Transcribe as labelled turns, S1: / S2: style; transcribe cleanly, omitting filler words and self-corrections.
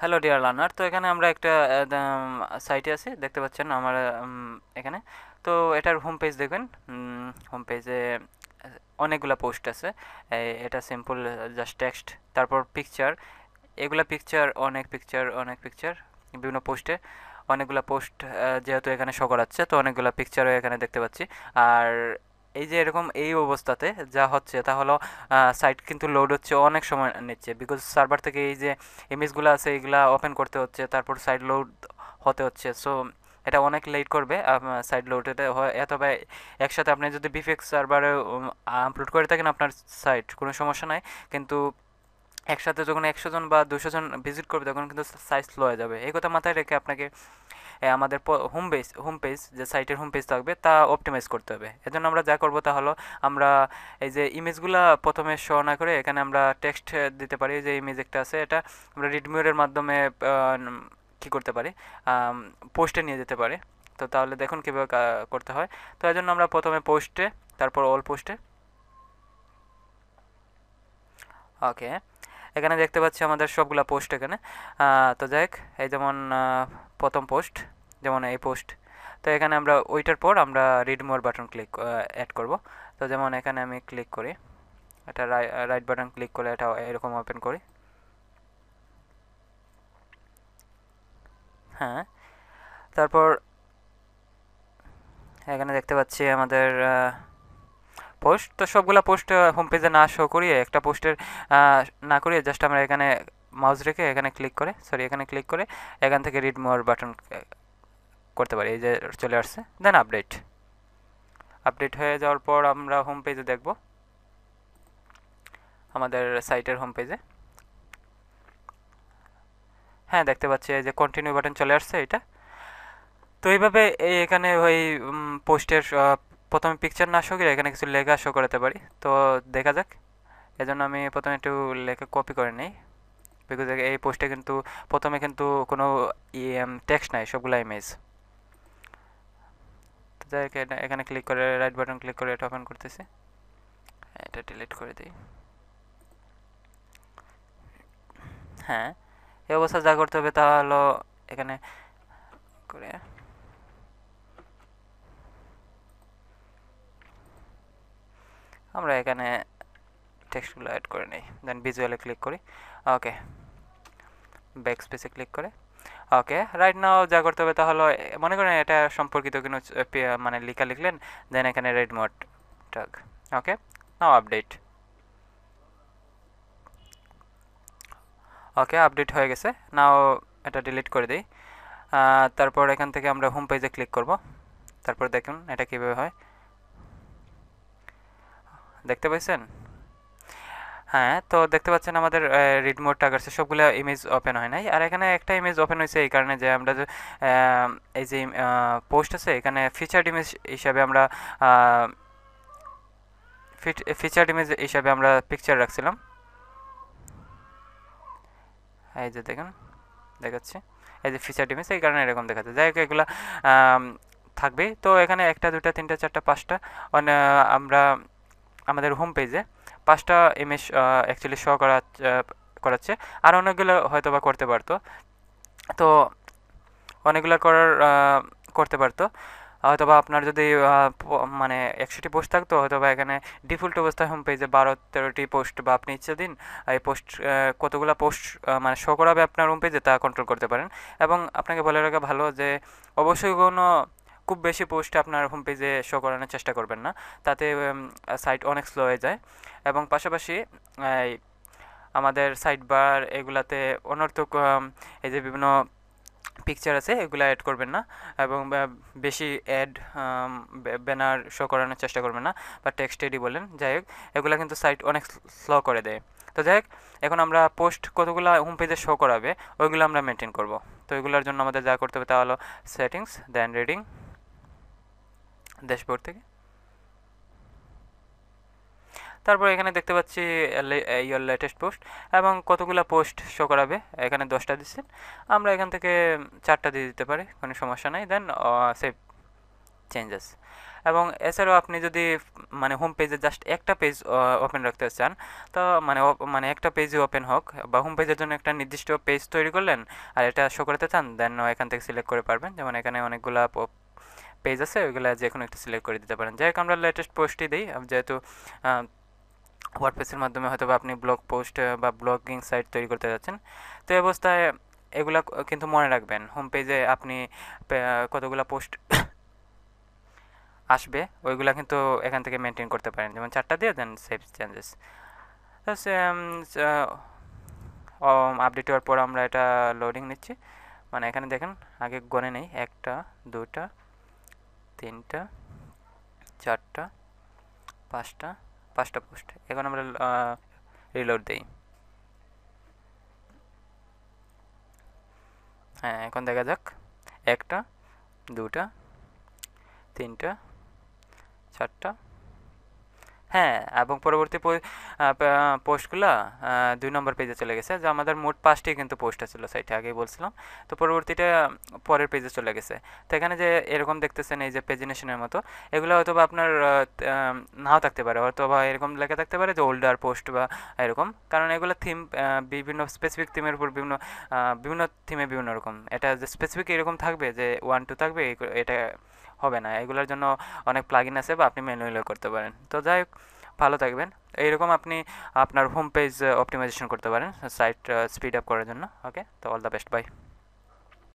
S1: Hello dear learner, তো এখানে আমরা একটা সাইটে আছি, দেখতে পাচ্ছেন আমার এখানে। তো এটার হোম পেজ দেখবেন। হোম পেজে অনেকগুলা পোস্ট আছে। এটা সিম্পল, জাস্ট টেক্সট, তারপর পিকচার। এগুলা পিকচার, অনেক পিকচার বিভিন্ন পোস্টে, অনেকগুলা পোস্ট। যেহেতু এখানে শো করাচ্ছে, তো অনেকগুলা পিকচারও এখানে দেখতে পাচ্ছি। আর এই যে এরকম এই অবস্থাতে যা হচ্ছে তা হলো, সাইট কিন্তু লোড হচ্ছে, অনেক সময় নিচ্ছে, বিকজ সার্ভার থেকে এই যে ইমেজগুলো আছে এগুলা ওপেন করতে হচ্ছে, তারপর সাইট লোড হতে হচ্ছে। সো এটা অনেক লেট করবে সাইট লোড। এটা হয় অথবা একসাথে আপনি যদি বিফেক্স সার্ভারে আপলোড করে থাকেন আপনার সাইট, কোনো সমস্যা নাই। কিন্তু একসাথে যখন 100 জন বা 200 জন ভিজিট করবে তখন কিন্তু সাইজ স্লো হয়ে যাবে। এই কথা মাথায় রেখে আপনাকে আমাদের হোম পেজ যে সাইটের হোম পেজ থাকবে তা অপটিমাইজ করতে হবে। এজন্য আমরা যা করবো তা হলো, আমরা এই যে ইমেজগুলা প্রথমে শো না করে এখানে আমরা টেক্সট দিতে পারি। যে ইমেজ একটা আছে, এটা আমরা রিডমিউরের মাধ্যমে কি করতে পারি, পোস্টে নিয়ে যেতে পারি। তো তাহলে দেখুন কীভাবে করতে হয়। তো এই জন্য আমরা প্রথমে পোস্টে, তারপর অল পোস্টে। ওকে, এখানে দেখতে পাচ্ছি আমাদের সবগুলা পোস্ট এখানে। তো যাই হোক, এই যেমন প্রথম পোস্ট, যেমন এই পোস্ট। তো এখানে আমরা ওইটার পর আমরা read more button click add করব। তো যেমন এখানে আমি ক্লিক করি, এটা রাইট বাটন ক্লিক করে এটা এরকম ওপেন করি। হ্যাঁ, তারপর এখানে দেখতে পাচ্ছি আমাদের পোস্ট। তো সবগুলা পোস্ট হোম পেজে না শো করিয়ে, একটা পোস্টের না করিয়ে জাস্ট আমরা এখানে মাউস রেখে এখানে ক্লিক করে এখান থেকে রিড মোর বাটন করতে পারি। এই যে চলে আসছে, দেন আপডেট। আপডেট হয়ে যাওয়ার পর আমরা হোম পেজে দেখব, আমাদের সাইটের হোম পেজে। হ্যাঁ, দেখতে পাচ্ছি এই যে কন্টিনিউ বাটন চলে আসছে এটা। তো এইভাবে এখানে ওই পোস্টের প্রথমে পিকচার না শো করে এখানে কিছু লেখা শো করাতে পারি। তো দেখা যাক। এজন্য আমি প্রথমে একটু লেখা কপি করে নিই, বিকজ এই পোস্টে কিন্তু প্রথমে কিন্তু কোনো টেক্সট নাই, সবগুলো ইমেজ। তো যাই হোক, এখানে ক্লিক করে রাইট বাটন ক্লিক করে এটা ওপেন করতেছি। এটা ডিলিট করে দিই। হ্যাঁ, এই অবস্থা যা করতে হবে তা হলো এখানে করে আমরা এখানে টেক্সটগুলো অ্যাড করে নিই, দেন ভিজুয়ালে ক্লিক করি। ওকে, ব্যাক স্পেসে ক্লিক করে ওকে। রাইট নাও যা করতে হবে তা হলো, মনে করেন এটা সম্পর্কিত কোনো মানে লেখা লিখলেন, দেন এখানে রেড মোড টাগ। ওকে, নাও আপডেট। ওকে, আপডেট হয়ে গেছে। নাও এটা ডিলিট করে দিই। তারপর এখান থেকে আমরা হোম পেজে ক্লিক করব। তারপর দেখুন এটা কীভাবে হয়, দেখতে পাচ্ছেন? হ্যাঁ, তো দেখতে পাচ্ছেন আমাদের রিড মোড টাগ আছে, সবগুলো ইমেজ ওপেন হয় নাই। আর এখানে একটা ইমেজ ওপেন হয়েছে এই কারণে যে আমরা যে এই যে পোস্ট আছে এখানে ফিচার্ড ইমেজ হিসাবে আমরা ফিচার্ড ইমেজ হিসাবে আমরা পিকচার রাখছিলাম। এই যে দেখুন, দেখাচ্ছে এই যে ফিচার্ড ইমেজ, এই কারণে এরকম দেখাচ্ছে। যাই হোক, এগুলো থাকবেই। তো এখানে একটা, দুটা, তিনটা, চারটা, পাঁচটা আমরা আমাদের হোম পেজে 5টা ইমেজ অ্যাকচুয়ালি শো করাচ্ছে। আর অনেকগুলো হয়তো বা করতে পারতো। তো অনেকগুলো করতে পারতো। হয়তোবা আপনার যদি মানে 100টি পোস্ট থাকতো, হয়তোবা এখানে ডিফল্ট অবস্থায় হোম পেজে 12-13টি পোস্ট বা আপনি ইচ্ছে দিন এই পোস্ট কতগুলো পোস্ট মানে শো করাবে আপনার হোম পেজে তা কন্ট্রোল করতে পারেন। এবং আপনাকে বলে রাখা ভালো যে অবশ্যই কোনো খুব বেশি পোস্ট আপনার হোম পেজে শো করানোর চেষ্টা করবেন না, তাতে সাইট অনেক স্লো হয়ে যায়। এবং পাশাপাশি এই আমাদের সাইট বার এগুলাতে অনর্থক এই যে বিভিন্ন পিকচার আছে এগুলো অ্যাড করবেন না। এবং বেশি অ্যাড ব্যানার শো করানোর চেষ্টা করবেন না, বা টেক্সট এডি বলেন, যাই হোক, এগুলো কিন্তু সাইট অনেক স্লো করে দেয়। তো যাই হোক, এখন আমরা পোস্ট কতগুলো হোম পেজে শো করাবে ওইগুলো আমরা মেনটেন করব। তো এগুলোর জন্য আমাদের যা করতে হবে তা হলো সেটিংস, দেন রিডিং, ড্যাশবোর্ড থেকে। তারপর এখানে দেখতে পাচ্ছি ইয়োর লেটেস্ট পোস্ট এবং কতগুলো পোস্ট শো করাবে। এখানে 10টা দিচ্ছেন, আমরা এখান থেকে 4টা দিয়ে দিতে পারি, কোনো সমস্যা নাই। দেন সেভ। চেঞ্জেস। এবং এছাড়াও আপনি যদি মানে হোম পেজে জাস্ট একটা পেজ ওপেন রাখতে চান, তো মানে একটা পেজই ওপেন হোক, বা হোম পেজের জন্য একটা নির্দিষ্ট পেজ তৈরি করলেন আর এটা শো করতে চান, দেন এখান থেকে সিলেক্ট করে পারবেন। যেমন এখানে অনেকগুলা পেজ আছে, ওইগুলো যে কোনো একটা সিলেক্ট করে দিতে পারেন। যাই হোক, আমরা লেটেস্ট পোস্টই দিই, যেহেতু ওয়ার্ডপ্রেসের মাধ্যমে হয়তো বা আপনি ব্লগ পোস্ট বা ব্লগিং সাইট তৈরি করতে যাচ্ছেন। তো এই অবস্থায় এগুলা কিন্তু মনে রাখবেন, হোম পেজে আপনি কতগুলা পোস্ট আসবে ওইগুলা কিন্তু এখান থেকে মেনটেন করতে পারেন। যেমন 4টা দিয়ে দেন সেভ চেঞ্জেস। আপডেট হওয়ার পর আমরা এটা লোডিং নিচ্ছি। মানে এখানে দেখেন, আগে গনে নেই, 1টা 2টা 3টা 4টা 5টা পোস্ট। এখন আমরা রিলোড দিই। হ্যাঁ, এখন দেখা যাক, 1টা 2টা 3টা 4টা। হ্যাঁ, এবং পরবর্তী পোস্টগুলা 2 নম্বর পেজে চলে গেছে, যে আমাদের মোট 5টি কিন্তু পোস্ট ছিল সাইটে, আগেই বলছিলাম। তো পরবর্তীটা পরের পেজে চলে গেছে। তো এখানে যে এরকম দেখতেছেন, এই যে পেজিনেশনের মতো, এগুলো হয়তো বা আপনার নাও থাকতে পারে, হয়তো বা এরকম লেখা থাকতে পারে যে ওল্ডার পোস্ট বা এরকম, কারণ এগুলো থিম, বিভিন্ন স্পেসিফিক থিমের উপর বিভিন্ন থিমে বিভিন্ন রকম। এটা যে স্পেসিফিক এরকম থাকবে যে 1 2 থাকবে, এটা হবে না। এগুলোর জন্য অনেক প্লাগইন আছে, বা আপনি ম্যানুয়ালিও করতে পারেন। তো যাই হোক, ভালো থাকবেন। এইরকম আপনি আপনার হোম পেজ অপটিমাইজেশন করতে পারেন সাইট স্পিড আপ করার জন্য। ওকে, তো অল দ্য বেস্ট, বাই।